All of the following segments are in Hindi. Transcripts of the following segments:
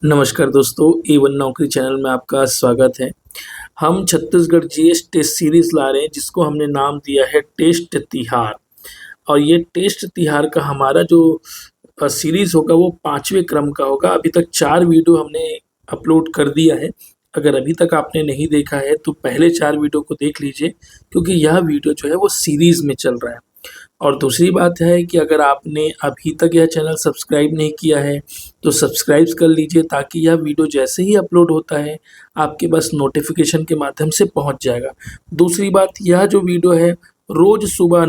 नमस्कार दोस्तों, A1 नौकरी चैनल में आपका स्वागत है। हम छत्तीसगढ़ जीएस टेस्ट सीरीज़ ला रहे हैं जिसको हमने नाम दिया है टेस्ट तिहार। और ये टेस्ट तिहार का हमारा जो सीरीज़ होगा वो 5वें क्रम का होगा। अभी तक 4 वीडियो हमने अपलोड कर दिया है। अगर अभी तक आपने नहीं देखा है तो पहले 4 वीडियो को देख लीजिए, क्योंकि यह वीडियो जो है वो सीरीज़ में चल रहा है। और दूसरी बात है कि अगर आपने अभी तक यह चैनल सब्सक्राइब नहीं किया है तो सब्सक्राइब कर लीजिए, ताकि यह वीडियो जैसे ही अपलोड होता है आपके पास नोटिफिकेशन के माध्यम से पहुंच जाएगा। दूसरी बात, यह जो वीडियो है रोज़ सुबह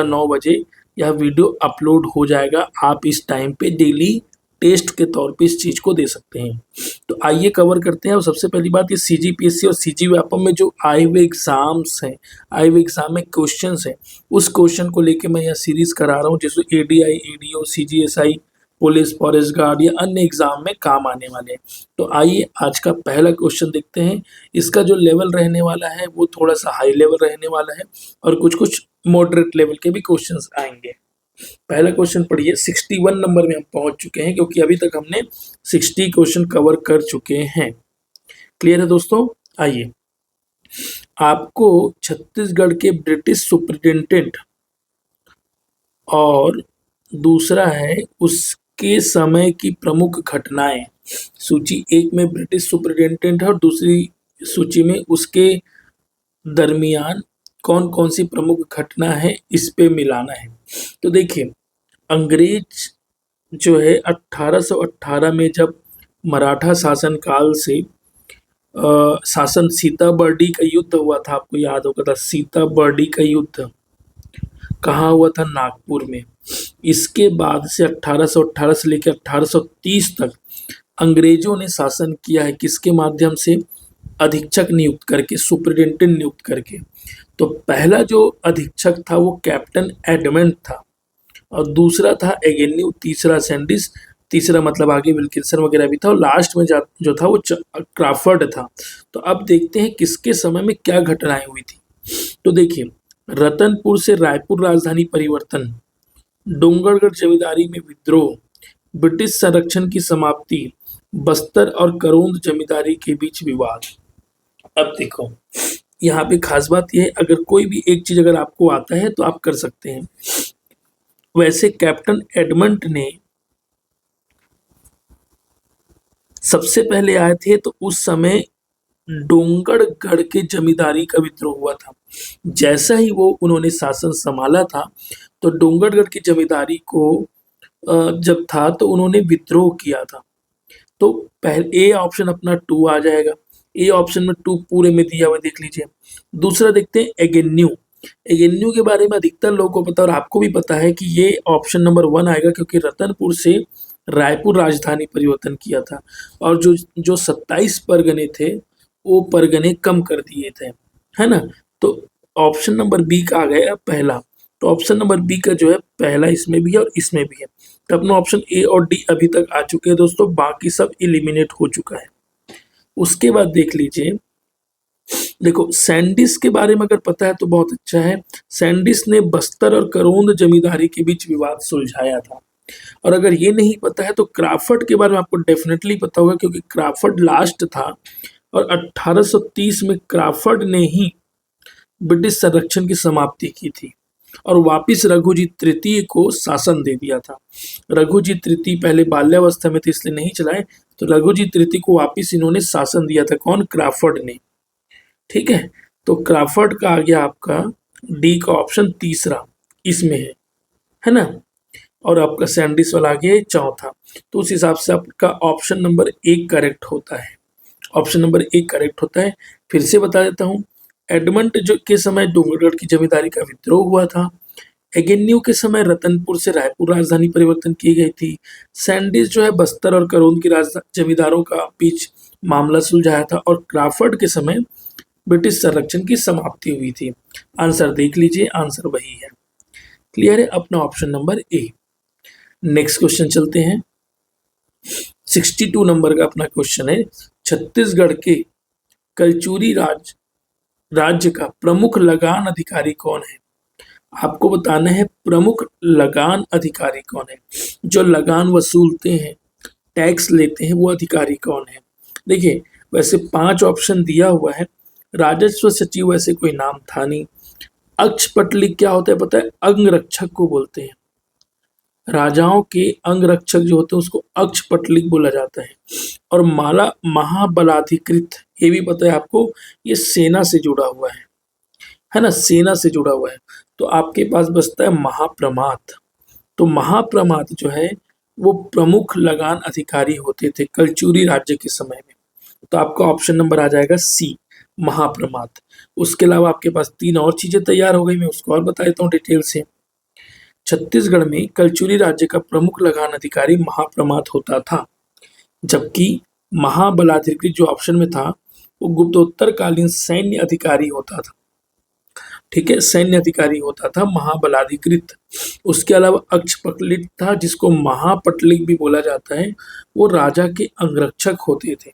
9 बजे यह वीडियो अपलोड हो जाएगा। आप इस टाइम पे डेली टेस्ट के तौर पे इस चीज़ को दे सकते हैं। तो आइए कवर करते हैं। और सबसे पहली बात, ये सीजीपीएससी और सीजी व्यापम में जो आए हुए एग्ज़ाम्स हैं, आए हुए एग्ज़ाम में क्वेश्चंस हैं, उस क्वेश्चन को लेके मैं यह सीरीज़ करा रहा हूँ, जिसमें ADI, ADO, CGSI, police, forest guard या अन्य एग्ज़ाम में काम आने वाले हैं। तो आइए आज का पहला क्वेश्चन देखते हैं। इसका जो लेवल रहने वाला है वो थोड़ा सा हाई लेवल रहने वाला है, और कुछ कुछ मॉडरेट लेवल के भी क्वेश्चंस आएंगे। पहला क्वेश्चन पढ़िए। 61 नंबर में हम पहुंच चुके हैं, क्योंकि अभी तक हमने 60 क्वेश्चन कवर कर चुके हैं। क्लियर है दोस्तों? आइए, आपको छत्तीसगढ़ के ब्रिटिश सुपरिटेंडेंट और दूसरा है उसके समय की प्रमुख घटनाएं। सूची 1 में ब्रिटिश सुपरिटेंडेंट है और दूसरी सूची में उसके दरमियान कौन कौन सी प्रमुख घटना है, इस पे मिलाना है। तो देखिए, अंग्रेज जो है 1818 में जब मराठा शासन काल से शासन सीताबर्डी का युद्ध हुआ था, आपको याद होगा था सीताबर्डी का युद्ध कहाँ हुआ था? नागपुर में। इसके बाद से 1818 से लेकर 1830 तक अंग्रेजों ने शासन किया है, किसके माध्यम से? अधीक्षक नियुक्त करके, सुपरिटेंडेंट नियुक्त करके। तो पहला जो अधीक्षक था वो कैप्टन एडमंड था, और दूसरा था एगेन्यू, तीसरा सैंडिस, तीसरा मतलब आगे विल्किंसन वगैरह भी था, और लास्ट में जो था वो क्राफर्ड था। तो अब देखते हैं किसके समय में क्या घटनाएं हुई थी। तो देखिए, रतनपुर से रायपुर राजधानी परिवर्तन, डोंगरगढ़ जमींदारी में विद्रोह, ब्रिटिश संरक्षण की समाप्ति, बस्तर और करोंद जमींदारी के बीच विवाद। अब देखो, यहाँ पे खास बात यह है, अगर कोई भी एक चीज अगर आपको आता है तो आप कर सकते हैं। वैसे कैप्टन एडमंड ने सबसे पहले आए थे, तो उस समय डोंगरगढ़ के जमींदारी का विद्रोह हुआ था। जैसा ही वो उन्होंने शासन संभाला था, तो डोंगरगढ़ की जमींदारी को जब था तो उन्होंने विद्रोह किया था। तो पहले ए ऑप्शन अपना 2 आ जाएगा। ए ऑप्शन में 2 पूरे में दिया हुआ, देख लीजिए। दूसरा देखते हैं एगेन्यू। एगेन्यू के बारे में अधिकतर लोगों को पता, और आपको भी पता है कि ये ऑप्शन नंबर 1 आएगा, क्योंकि रतनपुर से रायपुर राजधानी परिवर्तन किया था, और जो 27 परगने थे वो परगने कम कर दिए थे, है ना। तो ऑप्शन नंबर बी का आ गया पहला। तो ऑप्शन नंबर बी का जो है पहला इसमें भी है और इसमें भी है। तो अपना ऑप्शन ए और डी अभी तक आ चुके हैं दोस्तों, बाकी सब इलिमिनेट हो चुका है। उसके बाद देख लीजिए, देखो सैंडिस के बारे में अगर पता है तो बहुत अच्छा है। सैंडिस ने बस्तर और करोंद जमींदारी के बीच विवाद सुलझाया था। और अगर ये नहीं पता है तो क्राफर्ड के बारे में आपको डेफिनेटली पता होगा, क्योंकि क्राफर्ड लास्ट था, और 1830 में क्राफर्ड ने ही ब्रिटिश संरक्षण की समाप्ति की थी और वापिस रघुजीत तृतीय को शासन दे दिया था। रघुजीत तृतीय पहले बाल्यावस्था में थे इसलिए नहीं चलाए, तो रघुजीत तृतीय को वापिस इन्होंने शासन दिया था। कौन? क्राफर्ड ने। ठीक है, तो क्राफर्ड का आ गया आपका डी का ऑप्शन तीसरा, इसमें है ना। और आपका सैंडिस वाला आ गया चौथा। तो उस हिसाब से आपका ऑप्शन नंबर 1 करेक्ट होता है। ऑप्शन नंबर 1 करेक्ट होता है। फिर से बता देता हूँ, एडमंड जो के समय डोंगरगढ़ की जमींदारी का विद्रोह हुआ था। एगेन्यू के समय रतनपुर से रायपुर राजधानी परिवर्तन की गई थी। सैंडिस जो है बस्तर और करोंद की जमींदारों का बीच मामला सुलझाया था। और क्राफर्ड के समय ब्रिटिश संरक्षण की समाप्ति हुई थी। आंसर देख लीजिए, आंसर वही है। क्लियर है? अपना option number A. Next question चलते हैं। 62 नंबर का अपना क्वेश्चन है, छत्तीसगढ़ के कलचुरी राज्य का प्रमुख लगान अधिकारी कौन है? आपको बताना है प्रमुख लगान अधिकारी कौन है, जो लगान वसूलते हैं, टैक्स लेते हैं वो अधिकारी कौन है? देखिए, वैसे 5 ऑप्शन दिया हुआ है। राजस्व सचिव वैसे कोई नाम था नहीं। अक्षपटलिक क्या होता है पता है? अंगरक्षक को बोलते हैं। राजाओं के अंगरक्षक जो होते हैं उसको अक्षपटलिक बोला जाता है। और माला महाबलाधिकृत, ये भी पता है आपको, ये सेना से जुड़ा हुआ है ना, सेना से जुड़ा हुआ है। तो आपके पास बचता है महाप्रमात। तो महाप्रमात जो है वो प्रमुख लगान अधिकारी होते थे कलचुरी राज्य के समय में। तो आपका ऑप्शन नंबर आ जाएगा सी, महाप्रमात। उसके अलावा आपके पास 3 और चीजें तैयार हो गई, मैं उसको और बता देता हूँ डिटेल से। छत्तीसगढ़ में कलचुरी राज्य का प्रमुख लगान अधिकारी महाप्रमात होता था, जबकि महाबलाधिकृत जो ऑप्शन में था वो गुप्तोत्तरकालीन सैन्य अधिकारी होता था। ठीक है, सैन्य अधिकारी होता था महाबलाधिकृत। उसके अलावा अक्षपटलिक था, जिसको महापटलिक भी बोला जाता है, वो राजा के अंगरक्षक होते थे।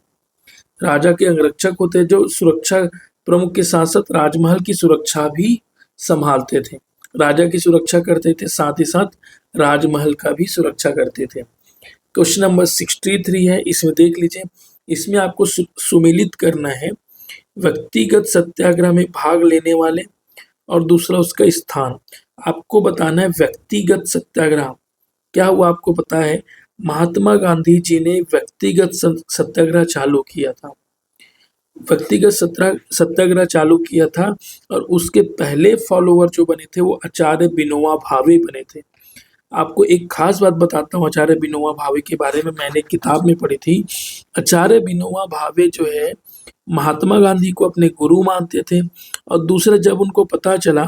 राजा के अंगरक्षक होते हैं जो सुरक्षा प्रमुख के साथ साथ राजमहल की सुरक्षा भी संभालते थे। राजा की सुरक्षा करते थे, साथ ही साथ राजमहल का भी सुरक्षा करते थे। क्वेश्चन नंबर 63 है, इसमें देख लीजिए। इसमें आपको सुमेलित करना है व्यक्तिगत सत्याग्रह में भाग लेने वाले और दूसरा उसका स्थान। आपको बताना है व्यक्तिगत सत्याग्रह क्या हुआ। आपको पता है महात्मा गांधी जी ने व्यक्तिगत सत्याग्रह चालू किया था। व्यक्तिगत सत्याग्रह चालू किया था और उसके पहले फॉलोवर जो बने थे वो आचार्य विनोबा भावे बने थे। आपको एक खास बात बताता हूँ आचार्य विनोबा भावे के बारे में, मैंने एक किताब में पढ़ी थी। आचार्य विनोबा भावे जो है महात्मा गांधी को अपने गुरु मानते थे, और दूसरा जब उनको पता चला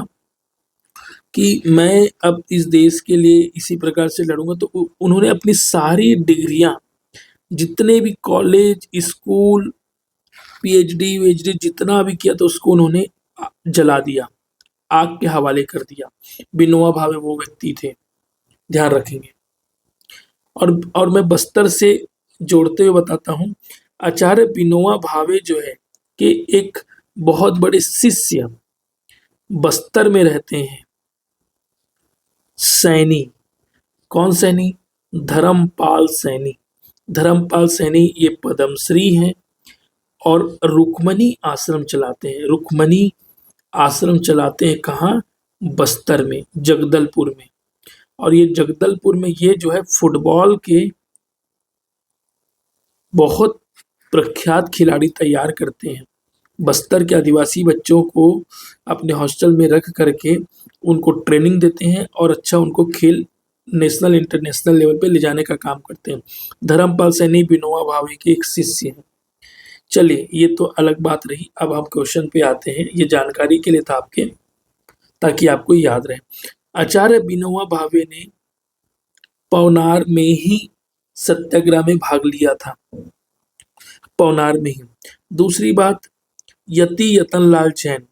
कि मैं अब इस देश के लिए इसी प्रकार से लड़ूंगा, तो उन्होंने अपनी सारी डिग्रियां, जितने भी कॉलेज स्कूल पीएचडी वीएचडी जितना भी किया था उसको उन्होंने जला दिया, आग के हवाले कर दिया। विनोबा भावे वो व्यक्ति थे, ध्यान रखेंगे। और मैं बस्तर से जोड़ते हुए बताता हूँ, आचार्य विनोबा भावे जो है कि एक बहुत बड़े शिष्य बस्तर में रहते हैं, सैनी। कौन सैनी? धर्मपाल सैनी। धर्मपाल सैनी ये पद्मश्री हैं और रुक्मणी आश्रम चलाते हैं। रुक्मणी आश्रम चलाते हैं कहाँ? बस्तर में, जगदलपुर में। और ये जगदलपुर में ये जो है फुटबॉल के बहुत प्रख्यात खिलाड़ी तैयार करते हैं। बस्तर के आदिवासी बच्चों को अपने हॉस्टल में रख करके उनको ट्रेनिंग देते हैं और अच्छा उनको खेल नेशनल इंटरनेशनल लेवल पे ले जाने का काम करते हैं। धर्मपाल सैनी विनोबा भावे के एक शिष्य हैं। चलिए, ये तो अलग बात रही। अब हम क्वेश्चन पे आते हैं, ये जानकारी के लिए था आपके, ताकि आपको याद रहे। आचार्य विनोबा भावे ने पवनार में ही सत्याग्रह में भाग लिया था, पवनार में ही। दूसरी बात, यति यतनलाल जैन,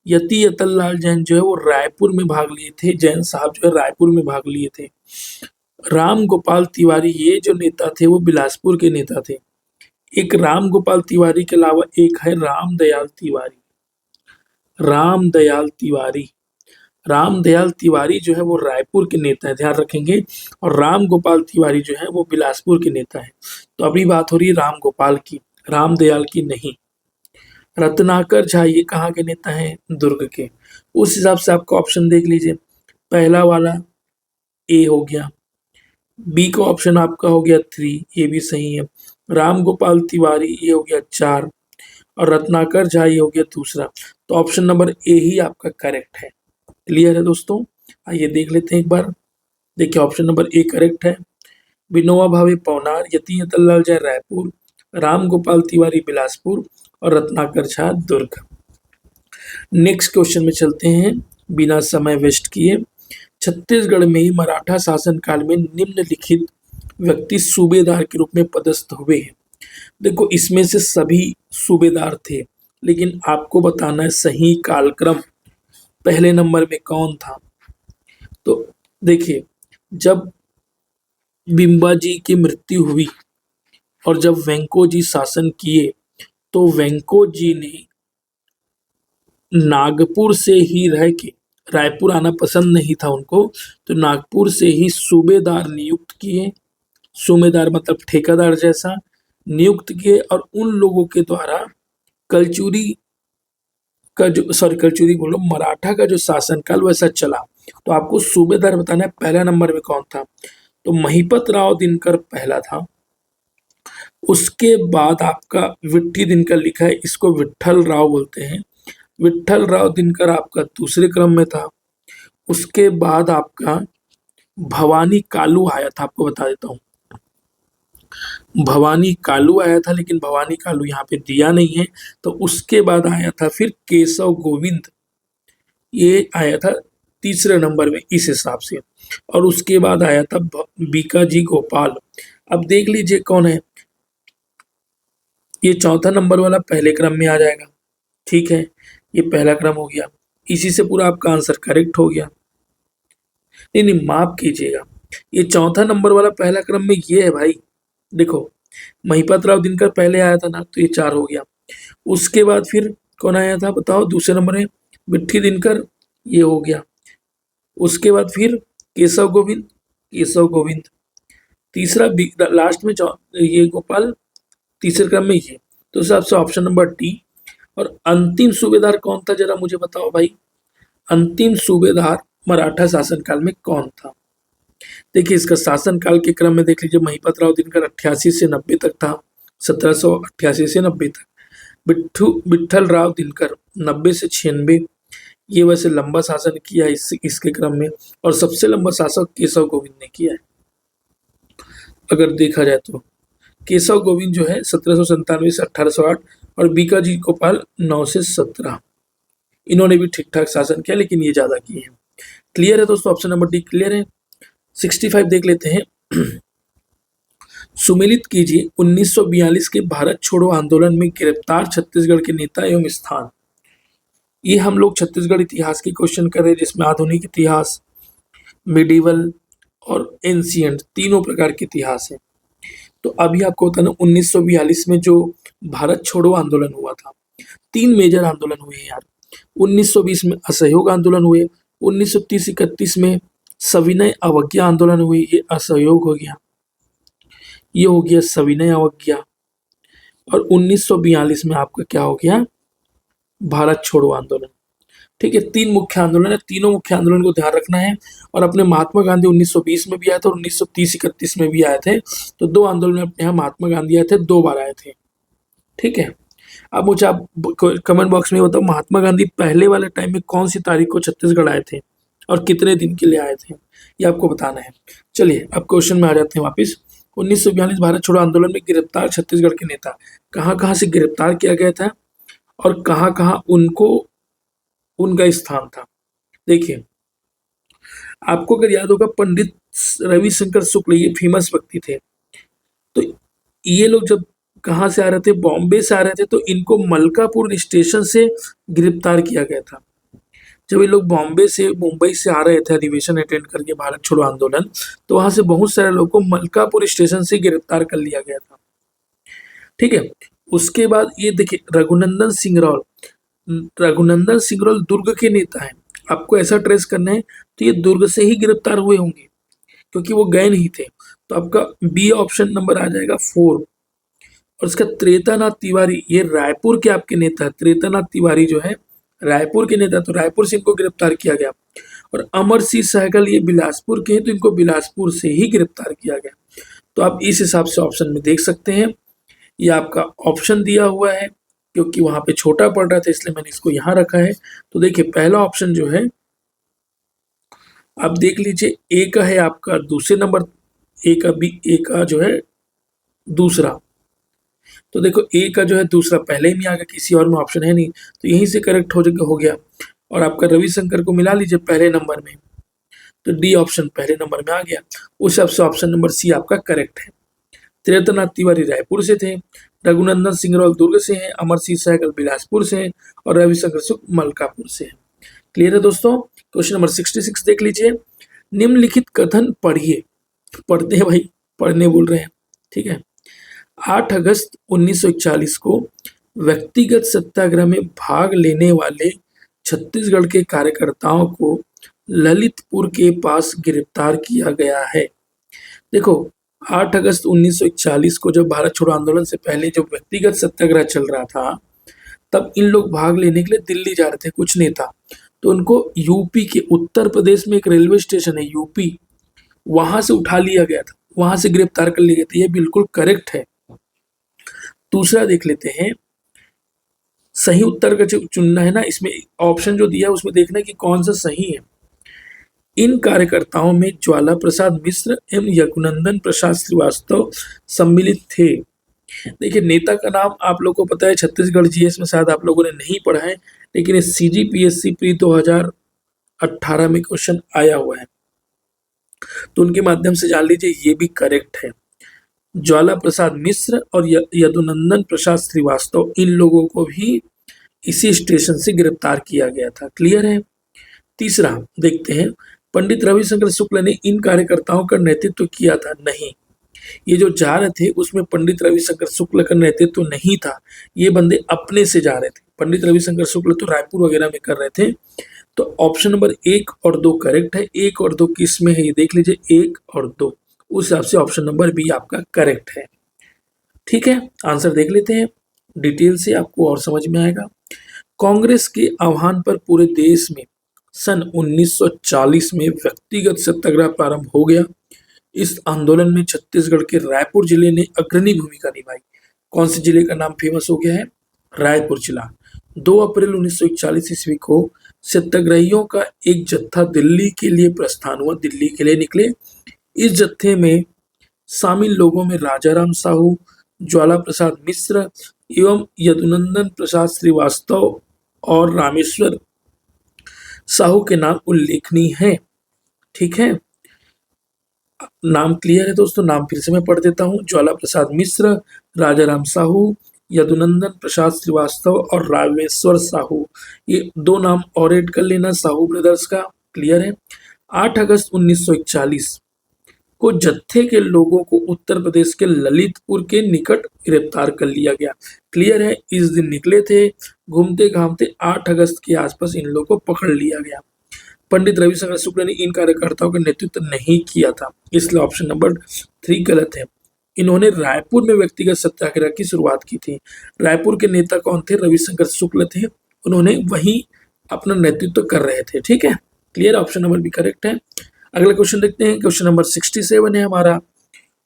यति यतनलाल जैन जो है वो रायपुर में भाग लिए थे। जैन साहब जो है रायपुर में भाग लिए थे। राम गोपाल तिवारी ये जो नेता थे वो बिलासपुर के नेता थे। एक राम गोपाल तिवारी के अलावा एक है रामदयाल तिवारी। रामदयाल तिवारी, रामदयाल तिवारी जो है वो रायपुर के नेता है, ध्यान रखेंगे। और राम गोपाल तिवारी जो है वो बिलासपुर के नेता है। तो अभी बात हो रही है राम गोपाल की, रामदयाल की नहीं। रत्नाकर झा ये कहाँ के नेता हैं? दुर्ग के। उस हिसाब से आपका ऑप्शन देख लीजिए। पहला वाला ए हो गया, बी का ऑप्शन आपका हो गया 3, ये भी सही है। राम गोपाल तिवारी ये हो गया 4, और रत्नाकर झा ये हो गया दूसरा। तो ऑप्शन नंबर ए ही आपका करेक्ट है। क्लियर है दोस्तों? आइए देख लेते हैं एक बार। देखिए, ऑप्शन नंबर ए करेक्ट है। विनोबा भावे पवनार, यति यतनलाल जैन रायपुर, राम गोपाल तिवारी बिलासपुर और रत्नाकर झा दुर्ग। नेक्स्ट क्वेश्चन में चलते हैं बिना समय वेस्ट किए। छत्तीसगढ़ में ही मराठा शासनकाल में निम्नलिखित व्यक्ति सूबेदार के रूप में पदस्थ हुए हैं। देखो, इसमें से सभी सूबेदार थे, लेकिन आपको बताना है सही कालक्रम पहले नंबर में कौन था। तो देखिए, जब बिम्बा जी की मृत्यु हुई और जब वेंको जी शासन किए, तो वेंको जी ने नागपुर से ही रह के, रायपुर आना पसंद नहीं था उनको, तो नागपुर से ही सूबेदार नियुक्त किए। सूबेदार मतलब ठेकेदार जैसा नियुक्त किए, और उन लोगों के द्वारा कलचुरी कलचुरी बोलो, मराठा का जो शासनकाल वैसा चला। तो आपको सूबेदार बताना है पहला नंबर में कौन था, तो महिपत राव दिनकर पहला था। उसके बाद आपका विट्ठी दिनकर लिखा है, इसको विट्ठल राव बोलते हैं। विट्ठल राव दिनकर आपका दूसरे क्रम में था। उसके बाद आपका भवानी कालू आया था, आपको बता देता हूँ। भवानी कालू आया था, लेकिन भवानी कालू यहाँ पे दिया नहीं है। तो उसके बाद आया था फिर केशव गोविंद, ये आया था तीसरे नंबर में इस हिसाब से। और उसके बाद आया था बीकाजी गोपाल। अब देख लीजिए कौन है, ये चौथा नंबर वाला पहले क्रम में आ जाएगा। ठीक है, ये पहला क्रम हो गया, इसी से पूरा आपका आंसर करेक्ट हो गया। नहीं नहीं, माफ कीजिएगा, ये चौथा नंबर वाला पहला क्रम में ये है भाई। देखो, महिपत राव दिनकर पहले आया था ना, तो ये 4 हो गया। उसके बाद फिर कौन आया था बताओ दूसरे नंबर में, विट्ठी दिनकर, ये हो गया। उसके बाद फिर केशव गोविंद, केशव गोविंद तीसरा, लास्ट में ये गोपाल तीसरे क्रम में ये। तो हिसाब से ऑप्शन नंबर डी। और अंतिम सूबेदार कौन था जरा मुझे बताओ भाई, अंतिम सूबेदार मराठा शासनकाल में कौन था। देखिए, इसका शासनकाल के क्रम में देख लीजिए, महिपत राव दिनकर 88 से 90 तक था, 1788 से 90 तक। विट्ठल राव दिनकर 90 से 96, ये वैसे लंबा शासन किया है इसके क्रम में। और सबसे लंबा शासक केशव गोविंद ने किया है अगर देखा जाए तो। केशव गोविंद जो है 1797 से 1808, और बीकाजी गोपाल 9 से 17। इन्होंने भी ठीक ठाक शासन किया, लेकिन ये ज्यादा किए हैं। क्लियर है दोस्तों, ऑप्शन नंबर डी क्लियर है। 65 देख लेते हैं। सुमेलित कीजिए 1942 के भारत छोड़ो आंदोलन में गिरफ्तार छत्तीसगढ़ के नेता एवं स्थान। ये हम लोग छत्तीसगढ़ इतिहास की क्वेश्चन कर रहे हैं, जिसमें आधुनिक इतिहास, मिडिवल और एंशियंट तीनों प्रकार के इतिहास है। तो अभी आपको बताना 1942 में जो भारत छोड़ो आंदोलन हुआ था, 3 मेजर आंदोलन हुए यार। 1920 में असहयोग आंदोलन हुए, 1930-31 में सविनय अवज्ञा आंदोलन हुई, ये असहयोग हो गया, ये हो गया सविनय अवज्ञा। और 1942 में आपका क्या हो गया, भारत छोड़ो आंदोलन। ठीक है, 3 मुख्य आंदोलन है, तीनों मुख्य आंदोलन को ध्यान रखना है। और अपने महात्मा गांधी 1920 में भी आए थे और 1930-31 में भी आए थे। तो 2 आंदोलन अपने यहाँ महात्मा गांधी आए थे, 2 बार आए थे। ठीक है, अब मुझे आप कमेंट बॉक्स में बताओ, महात्मा गांधी पहले वाले टाइम में कौन सी तारीख को छत्तीसगढ़ आए थे और कितने दिन के लिए आए थे, ये आपको बताना है। चलिए अब क्वेश्चन में आ जाते हैं वापस। 1942 भारत छोड़ो आंदोलन में गिरफ्तार छत्तीसगढ़ के नेता, कहाँ कहाँ से गिरफ्तार किया गया था और कहाँ कहाँ उनको उनका स्थान था। देखिए, आपको अगर याद होगा, पंडित रविशंकर शुक्ल ये फेमस व्यक्ति थे। तो ये लोग जब कहाँ से आ रहे थे, बॉम्बे से आ रहे थे, तो इनको मलकापुर स्टेशन से गिरफ्तार किया गया था। जब ये लोग बॉम्बे से मुंबई से आ रहे थे अधिवेशन अटेंड करके भारत छोड़ो आंदोलन, तो वहां से बहुत सारे लोगों को मलकापुर स्टेशन से गिरफ्तार कर लिया गया था। ठीक है, उसके बाद ये देखिए रघुनंदन सिंगरौल, रघुनंदन सिंगरौल दुर्ग के नेता हैं। आपको ऐसा ट्रेस करना है, तो ये दुर्ग से ही गिरफ्तार हुए होंगे क्योंकि वो गए नहीं थे। तो आपका बी ऑप्शन नंबर आ जाएगा 4। और इसका त्रेतानाथ तिवारी, ये रायपुर के आपके नेता है। त्रेतानाथ तिवारी जो है रायपुर के नेता, तो रायपुर से इनको गिरफ्तार किया गया। और अमर सिंह सहगल ये बिलासपुर के हैं, तो इनको बिलासपुर से ही गिरफ्तार किया गया। तो आप इस हिसाब से ऑप्शन में देख सकते हैं, ये आपका ऑप्शन दिया हुआ है क्योंकि वहां पे छोटा पड़ रहा था, इसलिए मैंने इसको यहां रखा है। तो देखिए, पहला ऑप्शन जो है आप देख लीजिए, ए का है आपका दूसरे नंबर, ए का बी, ए का जो है दूसरा। तो देखो, ए का जो है दूसरा पहले ही में आ गया, किसी और में ऑप्शन है नहीं, तो यहीं से करेक्ट हो गया। और आपका रविशंकर को मिला लीजिए पहले नंबर में, तो डी ऑप्शन पहले नंबर में आ गया। उस हिसाब से ऑप्शन नंबर सी आपका करेक्ट है। त्रेतनाथ तिवारी रायपुर से थे, रघुनंदन सिंगरौल दुर्ग से हैं, अमर सिंह सहगल बिलासपुर से हैं और रविशंकर शुक्ल मलकापुर से हैं। क्लियर है दोस्तों। क्वेश्चन नंबर 66 देख लीजिए। निम्नलिखित कथन पढ़िए, पढ़ते हैं भाई, पढ़ने बोल रहे हैं। ठीक है, 8 अगस्त 1941 को व्यक्तिगत सत्याग्रह में भाग लेने वाले छत्तीसगढ़ के कार्यकर्ताओं को ललितपुर के पास गिरफ्तार किया गया है। देखो, 8 अगस्त 1941 को जब भारत छोड़ो आंदोलन से पहले जो व्यक्तिगत सत्याग्रह चल रहा था, तब इन लोग भाग लेने के लिए दिल्ली जा रहे थे कुछ नेता। तो उनको यूपी के उत्तर प्रदेश में एक रेलवे स्टेशन है यूपी, वहां से उठा लिया गया था, वहां से गिरफ्तार कर लिए गए थे। ये बिल्कुल करेक्ट है। दूसरा देख लेते हैं, सही उत्तर का जो चुनना है ना, इसमें ऑप्शन जो दिया है उसमें देखना है कि कौन सा सही है। इन कार्यकर्ताओं में ज्वाला प्रसाद मिश्र एवं यदुनंदन प्रसाद श्रीवास्तव सम्मिलित थे। देखिए, नेता का नाम आप लोगों को पता है, छत्तीसगढ़ जीएस में शायद आप लोगों ने नहीं पढ़ा है, लेकिन ये सीजीपीएससी प्री 2018 में क्वेश्चन आया हुआ है, तो उनके माध्यम से जान लीजिए, ये भी करेक्ट है। ज्वाला प्रसाद मिश्र और यदुनंदन प्रसाद श्रीवास्तव, इन लोगों को भी इसी स्टेशन से गिरफ्तार किया गया था। क्लियर है। तीसरा देखते हैं, पंडित रविशंकर शुक्ल ने इन कार्यकर्ताओं का नेतृत्व किया था। नहीं, ये जो जा रहे थे उसमें पंडित रविशंकर शुक्ल का नेतृत्व नहीं था, ये बंदे अपने से जा रहे थे। पंडित रविशंकर शुक्ल तो रायपुर वगैरह में कर रहे थे। तो ऑप्शन नंबर 1 और 2 करेक्ट है। 1 और 2 किस में है ये देख लीजिए, 1 और 2, उस हिसाब से ऑप्शन नंबर बी आपका करेक्ट है। ठीक है, आंसर देख लेते हैं डिटेल से, आपको और समझ में आएगा। कांग्रेस के आह्वान पर पूरे देश में सन 1940 में व्यक्तिगत सत्याग्रह प्रारंभ हो गया। इस आंदोलन में छत्तीसगढ़ के रायपुर जिले ने अग्रणी भूमिका निभाई। कौन से जिले का नाम फेमस हो गया है? रायपुर जिला। 2 अप्रैल 1941 ईस्वी को सत्याग्रहियों का एक जत्था दिल्ली के लिए प्रस्थान हुआ, दिल्ली के लिए निकले। इस जत्थे में शामिल लोगों में राजाराम साहू, ज्वाला प्रसाद मिश्र एवं यदुनंदन प्रसाद श्रीवास्तव और रामेश्वर साहू के नाम उल्लेखनीय हैं। ठीक है, नाम क्लियर है दोस्तों? नाम फिर से मैं पढ़ देता हूँ। ज्वाला प्रसाद मिश्र, राजाराम साहू, यदुनंदन प्रसाद श्रीवास्तव और रामेश्वर साहू, ये 2 नाम और ऐड कर लेना साहू ब्रदर्स का। क्लियर है। 8 अगस्त 1941 को जत्थे के लोगों को उत्तर प्रदेश के ललितपुर के निकट गिरफ्तार कर लिया गया। क्लियर है, इस दिन निकले थे, घूमते घामते 8 अगस्त के आसपास इन लोगों को पकड़ लिया गया। पंडित रविशंकर शुक्ल ने इन कार्यकर्ताओं का नेतृत्व नहीं किया था, इसलिए ऑप्शन नंबर 3 गलत है। इन्होंने रायपुर में व्यक्तिगत सत्याग्रह की शुरुआत की थी। रायपुर के नेता कौन थे? रविशंकर शुक्ल थे, उन्होंने वहीं अपना नेतृत्व कर रहे थे। ठीक है, क्लियर, ऑप्शन नंबर भी करेक्ट है। अगला क्वेश्चन देखते हैं, क्वेश्चन नंबर 67 है हमारा।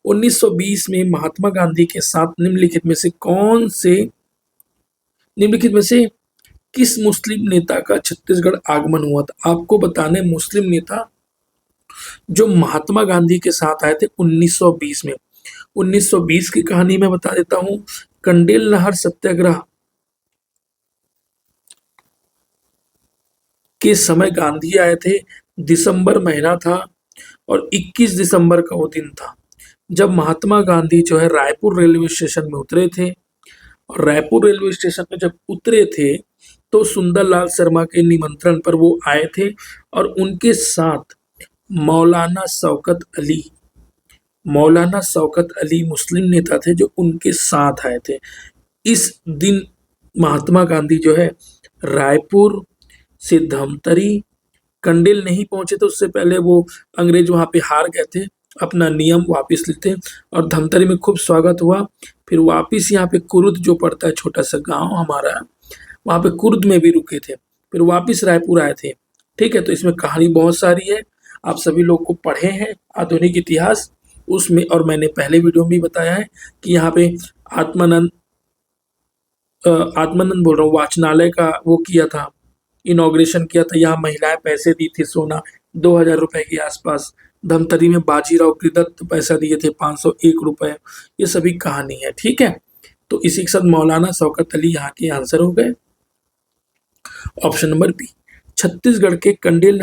1920 में महात्मा गांधी के साथ निम्नलिखित में से किस मुस्लिम नेता का छत्तीसगढ़ आगमन हुआ था? आपको बताने मुस्लिम नेता जो महात्मा गांधी के साथ आए थे 1920 में। 1920 की कहानी मैं बता देता हूं। कंडेल नहर सत्याग्रह के समय गांधी आए थे, दिसंबर महीना था और 21 दिसंबर का वो दिन था जब महात्मा गांधी जो है रायपुर रेलवे स्टेशन में उतरे थे। और रायपुर रेलवे स्टेशन में जब उतरे थे तो सुंदरलाल शर्मा के निमंत्रण पर वो आए थे और उनके साथ मौलाना शौकत अली मुस्लिम नेता थे जो उनके साथ आए थे। इस दिन महात्मा गांधी जो है रायपुर से धमतरी, कंडेल नहीं पहुंचे तो उससे पहले वो अंग्रेज वहां पे हार गए थे, अपना नियम वापस लेते और धमतरी में खूब स्वागत हुआ। फिर वापस यहाँ पे कुरुद जो पड़ता है, छोटा सा गांव हमारा, वहां पे कुर्द में भी रुके थे, फिर वापस रायपुर आए थे। ठीक है, तो इसमें कहानी बहुत सारी है, आप सभी लोग को पढ़े हैं आधुनिक इतिहास उसमें, और मैंने पहले वीडियो में भी बताया है कि यहाँ पे आत्मानंद बोल रहा हूँ, वाचनालय का वो किया था, इनॉग्रेशन किया था। यहाँ महिलाएं पैसे दी थी, सोना 2000 रुपए के आसपास। धमतरी में बाजीराव कृदत्त पैसा दिए थे 501 रुपए। ये सभी कहानी है। ठीक है, तो इसी के साथ मौलाना शौकत अली यहाँ के आंसर हो गए। Option number B. छत्तीसगढ़ के कंडेल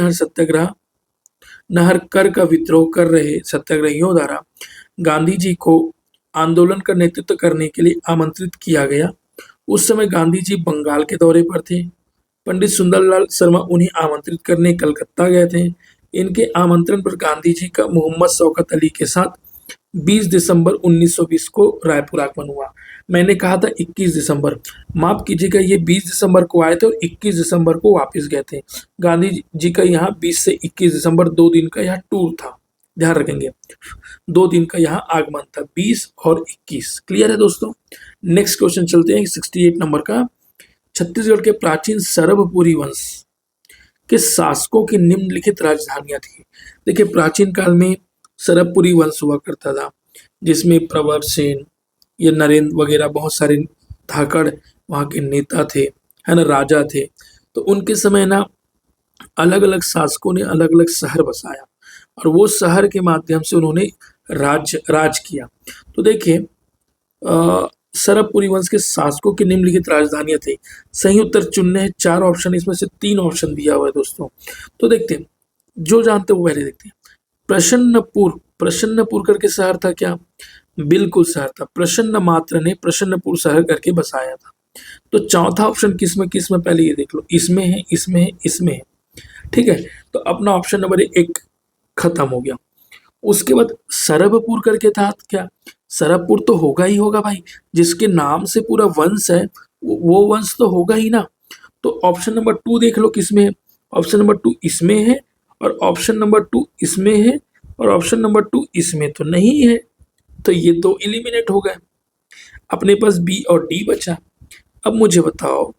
नहर कर का विद्रोह कर रहे सत्याग्रहियों द्वारा गांधी जी को आंदोलन का नेतृत्व करने के लिए आमंत्रित किया गया। उस समय गांधी जी बंगाल के दौरे पर थे। पंडित सुंदरलाल शर्मा उन्हें आमंत्रित करने कलकत्ता गए थे। इनके आमंत्रण पर गांधी जी का मोहम्मद शौकत अली के साथ 20 दिसंबर 1920 को रायपुर आगमन हुआ। मैंने कहा था 21 दिसंबर, माफ कीजिएगा, ये 20 दिसंबर को आए थे और 21 दिसंबर को वापस गए थे। गांधी जी का यहाँ 20 से 21 दिसंबर 2 दिन का यहाँ टूर था। ध्यान रखेंगे। 2 दिन का यहाँ आगमन था, 20 और 21। क्लियर है दोस्तों। नेक्स्ट क्वेश्चन चलते हैं 68 नंबर का। छत्तीसगढ़ के प्राचीन सरभपुरी वंश के शासकों की निम्नलिखित राजधानियां थी। देखिए प्राचीन काल में सरभपुरी वंश हुआ करता था, जिसमें प्रवर सेन, ये नरेंद्र वगैरह बहुत सारे धाकड़ वहाँ के नेता थे, है ना, राजा थे। तो उनके समय ना अलग अलग शासकों ने अलग अलग शहर बसाया और वो शहर के माध्यम से उन्होंने राज किया। तो देखिए सरभपुरी वंश के शासकों की निम्नलिखित राजधानियां थी। सही उत्तर चुनने हैं, 4 ऑप्शन, इसमें से 3 ऑप्शन दिया हुआ है दोस्तों। तो देखते हैं, जो जानते हैं वो पहले देखते हैं। प्रसन्नपुर, प्रसन्नपुर करके शहर था क्या? बिल्कुल शहर था। प्रसन्न मात्र ने प्रसन्नपुर शहर करके बसाया था। तो चौथा ऑप्शन किसमें किसमें, पहले ये देख लो, इसमें है, इसमें है, इसमें है। ठीक है, तो अपना ऑप्शन नंबर 1 खत्म हो गया। उसके बाद सरभपुर करके था क्या? सरभपुर तो होगा ही होगा भाई, जिसके नाम से पूरा वंश है वो वंश तो होगा ही ना। तो ऑप्शन नंबर 2 देख लो किसमें है। ऑप्शन नंबर 2 इसमें है और ऑप्शन नंबर 2 इसमें है और ऑप्शन नंबर 2 इसमें तो नहीं है। तो ये 2 एलिमिनेट हो गए, अपने पास बी और डी बचा। अब मुझे बताओ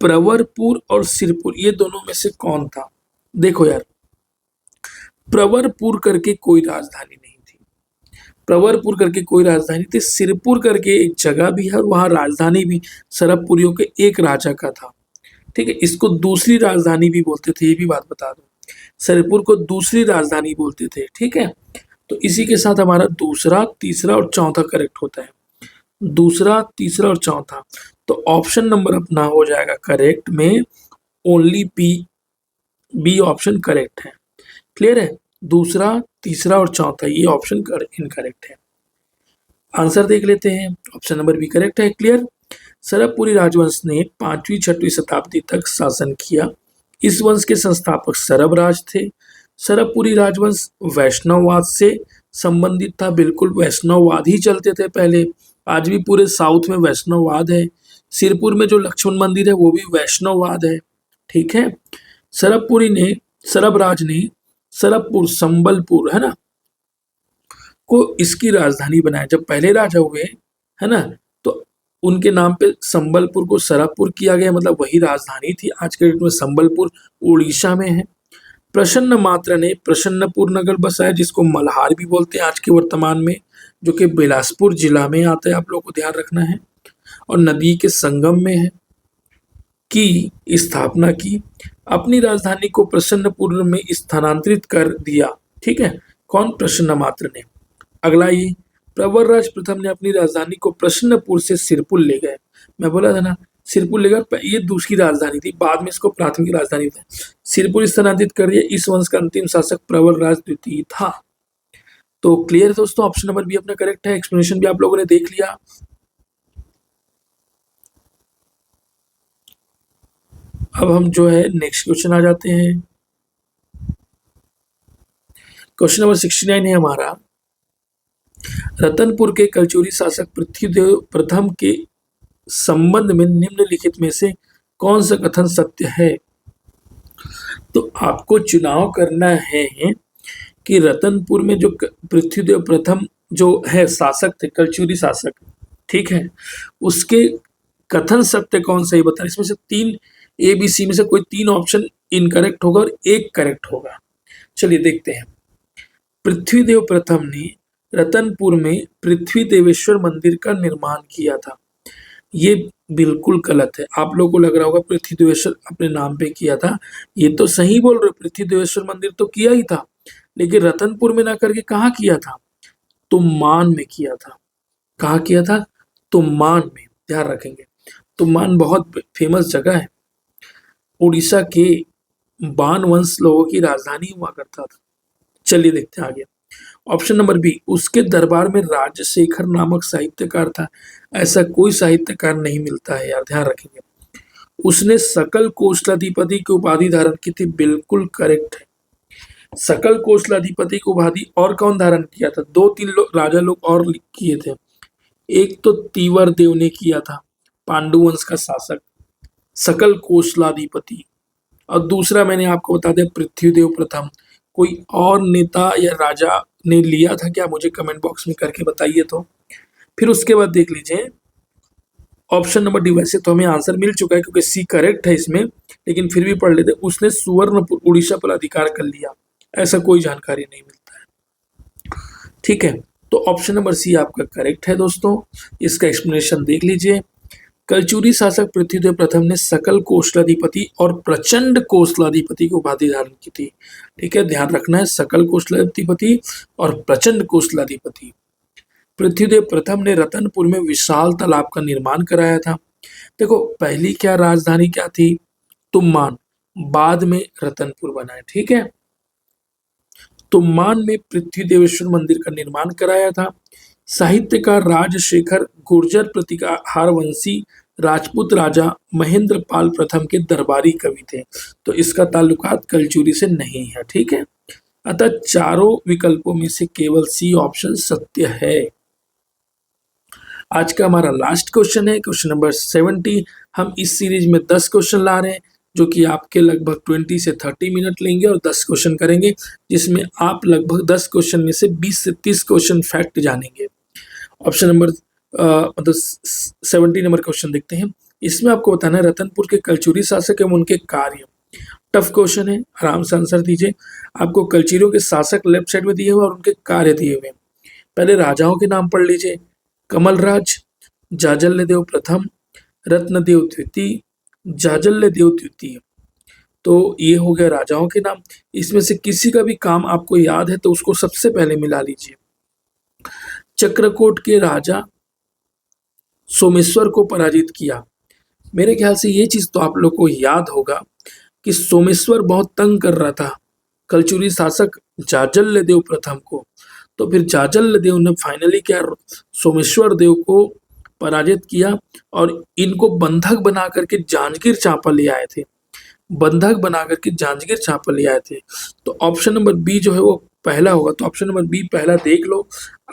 प्रवरपुर और सिरपुर ये दोनों में से कौन था? देखो यार, प्रवरपुर करके कोई राजधानी नहीं थी, प्रवरपुर करके कोई राजधानी थी। सिरपुर करके एक जगह भी है और वहां राजधानी भी सरभपुरियों के एक राजा का था। ठीक है, इसको दूसरी राजधानी भी बोलते थे, ये भी बात बता दो। सिरपुर को दूसरी राजधानी बोलते थे। ठीक है, तो इसी के साथ हमारा दूसरा, तीसरा और चौथा करेक्ट होता है। दूसरा, तीसरा और चौथा, तो ऑप्शन नंबर अपना हो जाएगा करेक्ट में ओनली बी ऑप्शन करेक्ट है। क्लियर है, दूसरा, तीसरा और चौथा ये ऑप्शन इनकरेक्ट है। आंसर देख लेते हैं, ऑप्शन नंबर बी करेक्ट है। क्लियर। सरभपुरी राजवंश ने 5वीं-6वीं शताब्दी तक शासन किया। इस वंश के संस्थापक सरभराज थे। सरभपुरी राजवंश वैष्णववाद से संबंधित था, बिल्कुल वैष्णववाद ही चलते थे पहले। आज भी पूरे साउथ में वैष्णववाद है। सिरपुर में जो लक्ष्मण मंदिर है वो भी वैष्णववाद है। ठीक है, सरभराज ने सरभपुर, संबलपुर, है ना, को इसकी राजधानी बनाया। जब पहले राजा हुए, है ना, तो उनके नाम पे संबलपुर को सरभपुर किया गया, मतलब वही राजधानी थी। आज के डेट में संबलपुर उड़ीसा में है। प्रसन्न मात्र ने प्रसन्नपुर नगर बसाया, जिसको मल्हार भी बोलते हैं आज के वर्तमान में, जो कि बिलासपुर जिला में आता है, आप लोगों को ध्यान रखना है, और नदी के संगम में है, की स्थापना की। अपनी राजधानी को प्रसन्नपुर में स्थानांतरित कर दिया। ठीक है, कौन? प्रसन्न मात्र ने। अगला ये प्रवरराज प्रथम ने अपनी राजधानी को प्रसन्नपुर से सिरपुर ले गए। मैं बोला था ना सिरपुर ले गए, ये दूसरी राजधानी थी, बाद में इसको प्राथमिक राजधानी था। सिरपुर स्थानांतरित कर दिया। इस वंश का अंतिम शासक प्रवरराज द्वितीय था। तो क्लियर दोस्तों, ऑप्शन नंबर बी अपना करेक्ट है। एक्सप्लेनेशन भी आप लोगों ने देख लिया। अब हम जो है नेक्स्ट क्वेश्चन आ जाते हैं। क्वेश्चन नंबर 69 है हमारा, रतनपुर के कलचुरी शासक पृथ्वीदेव प्रथम के संबंध में निम्नलिखित में से कौन सा कथन सत्य है? तो आपको चुनाव करना है कि रतनपुर में जो पृथ्वीदेव प्रथम जो है शासक थे, कलचुरी शासक, ठीक है, उसके कथन सत्य कौन सा ही बता। इसमें से 3 ABC में से कोई 3 ऑप्शन इनकरेक्ट होगा और 1 करेक्ट होगा। चलिए देखते हैं। पृथ्वीदेव प्रथम ने रतनपुर में पृथ्वी देवेश्वर मंदिर का निर्माण किया था। ये बिल्कुल गलत है। आप लोगों को लग रहा होगा पृथ्वी देवेश्वर अपने नाम पे किया था, ये तो सही बोल रहे, पृथ्वी देवेश्वर मंदिर तो किया ही था, लेकिन रतनपुर में ना करके कहाँ किया था? तुमान में किया था। कहाँ किया था? तुमान में। ध्यान रखेंगे, तुमान बहुत फेमस जगह है, उड़ीसा के बान वंश लोगों की राजधानी हुआ करता था। चलिए देखते हैं आगे। ऑप्शन नंबर बी, उसके दरबार में राजशेखर नामक साहित्यकार था। ऐसा कोई साहित्यकार नहीं मिलता है यार, ध्यान रखेंगे। उसने सकल कोशलाधिपति की उपाधि धारण की थी, बिल्कुल करेक्ट है। सकल कोशलाधिपति की उपाधि और कौन धारण किया था? 2-3 राजा लोग और किए थे। एक तो तीवर देव ने किया था, पांडुवंश का शासक, सकल कोशलाधिपति, और दूसरा मैंने आपको बता दिया पृथ्वीदेव प्रथम कोई और नेता या राजा ने लिया था क्या? मुझे कमेंट बॉक्स में करके बताइए तो। फिर उसके बाद देख लीजिए ऑप्शन नंबर डी। वैसे तो हमें आंसर मिल चुका है क्योंकि सी करेक्ट है इसमें, लेकिन फिर भी पढ़ लेते। उसने सुवर्णपुर उड़ीसा पर अधिकार कर लिया, ऐसा कोई जानकारी नहीं मिलता है। ठीक है, तो ऑप्शन नंबर सी आपका करेक्ट है दोस्तों। इसका एक्सप्लेनेशन देख लीजिए। कलचुरी शासक पृथ्वीदेव प्रथम ने सकल कोसलाधिपति और प्रचंड कोसलाधिपति की उपाधि धारण की थी। ठीक है, ध्यान रखना है, सकल कोसलाधिपति और प्रचंड कोसलाधिपति। पृथ्वीदेव प्रथम ने रतनपुर में विशाल तालाब का निर्माण कराया था। देखो पहली क्या राजधानी क्या थी? तुम्मान, बाद में रतनपुर बना है। ठीक है, तुम्मान में पृथ्वीदेवेश्वर मंदिर का निर्माण कराया था। साहित्यकार राजशेखर गुर्जर प्रतिहार वंशी राजपूत राजा महेंद्र पाल प्रथम के दरबारी कवि थे। तो इसका ताल्लुकात कलचुरी से नहीं है। ठीक है, अतः चारों विकल्पों में से केवल सी ऑप्शन सत्य है। आज का हमारा लास्ट क्वेश्चन है, क्वेश्चन नंबर 70। हम इस सीरीज में 10 क्वेश्चन ला रहे हैं जो कि आपके लगभग 20 से 30 मिनट लेंगे और 10 क्वेश्चन करेंगे, जिसमें आप लगभग 10 क्वेश्चन में से 20 से 30 क्वेश्चन फैक्ट जानेंगे। ऑप्शन नंबर मतलब 70 नंबर क्वेश्चन देखते हैं। इसमें आपको बताना है रतनपुर के कलचुरी शासक एवं उनके कार्य। टफ क्वेश्चन है, आराम से आंसर दीजिए। आपको कलचुरियों के शासक लेफ्ट साइड में दिए हुए और उनके कार्य दिए हुए। पहले राजाओं के नाम पढ़ लीजिए। कमलराज, जाजल्यदेव प्रथम, रत्नदेव द्वितीय, जाजल्यदेव द्वितीय। तो ये हो गया राजाओं के नाम। इसमें से किसी का भी काम आपको याद है तो उसको सबसे पहले मिला लीजिए। चक्रकोट के राजा सोमेश्वर को पराजित किया। मेरे ख्याल से ये चीज तो आप लोग को याद होगा कि सोमेश्वर बहुत तंग कर रहा था कलचुरी शासक जाजल्यदेव प्रथम को। तो फिर जाजल्यदेव ने फाइनली क्या, सोमेश्वर देव को पराजित किया और इनको बंधक बना करके जांजगीर चांपा ले आए थे। बंधक बना करके जांजगीर चांपा ले आए थे। तो ऑप्शन नंबर बी जो है वो पहला होगा। तो ऑप्शन नंबर बी पहला देख लो।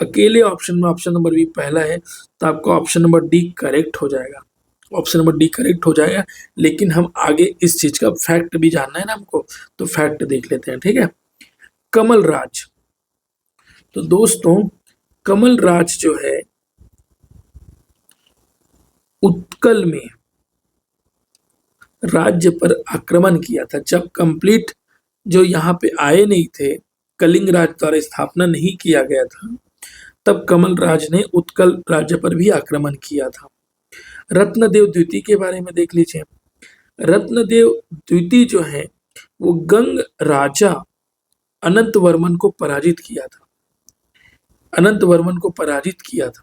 अकेले ऑप्शन में ऑप्शन नंबर बी पहला है तो आपका ऑप्शन नंबर डी करेक्ट हो जाएगा। ऑप्शन नंबर डी करेक्ट हो जाएगा। लेकिन हम आगे इस चीज का फैक्ट भी जानना है ना हमको, तो फैक्ट देख लेते हैं। ठीक है, कमल राज। तो दोस्तों कमल राज जो है उत्कल में राज्य पर आक्रमण किया था। जब कंप्लीट जो यहाँ पे आए नहीं थे, कलिंग राज द्वारा स्थापना नहीं किया गया था, तब कमल राज ने उत्कल राज्य पर भी आक्रमण किया था। रत्नदेव द्वितीय के बारे में देख लीजिए। रत्नदेव द्वितीय जो है वो गंग राजा अनंत वर्मन को पराजित किया था। अनंत वर्मन को पराजित किया था।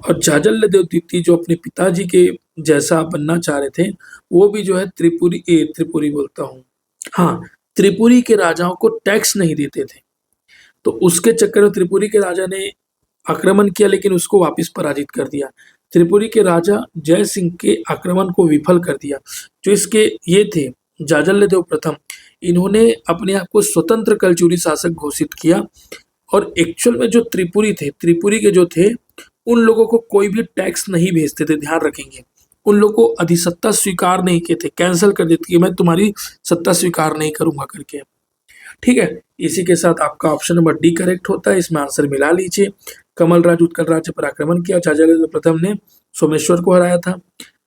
और जाजल्यदेव द्वितीय जो अपने पिताजी के जैसा बनना चाह रहे थे, वो भी जो है त्रिपुरी बोलता हूँ, हाँ, त्रिपुरी के राजाओं को टैक्स नहीं देते थे। तो उसके चक्कर में त्रिपुरी के राजा ने आक्रमण किया लेकिन उसको वापस पराजित कर दिया। त्रिपुरी के राजा जय सिंह के आक्रमण को विफल कर दिया। जो इसके ये थे जाजल्यदेव प्रथम, इन्होंने अपने आप को स्वतंत्र कलचुरी शासक घोषित किया। और एक्चुअल में जो त्रिपुरी थे, त्रिपुरी के जो थे, उन लोगों को कोई भी टैक्स नहीं भेजते थे, ध्यान रखेंगे। उन लोगों को अधिसत्ता स्वीकार नहीं किए थे, कैंसिल कर देते कि मैं तुम्हारी सत्ता स्वीकार नहीं करूंगा करके। ठीक है, इसी के साथ आपका ऑप्शन नंबर डी करेक्ट होता है। इसमें आंसर मिला लीजिए। कमल राज उत्कल राज्य पर आक्रमण किया। जाजल्यदेव प्रथम ने सोमेश्वर को हराया था।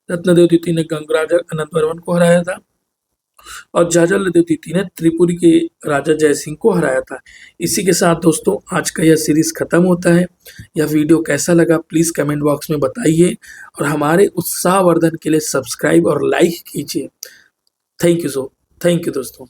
रत्नदेव द्वितीय ने गंग राजा अनंत वर्मन को हराया था। और जाजल्यदेव द्वितीय ने त्रिपुरी के राजा जय सिंह को हराया था। इसी के साथ दोस्तों आज का यह सीरीज खत्म होता है। यह वीडियो कैसा लगा प्लीज कमेंट बॉक्स में बताइए और हमारे उत्साहवर्धन के लिए सब्सक्राइब और लाइक कीजिए। थैंक यू दोस्तों।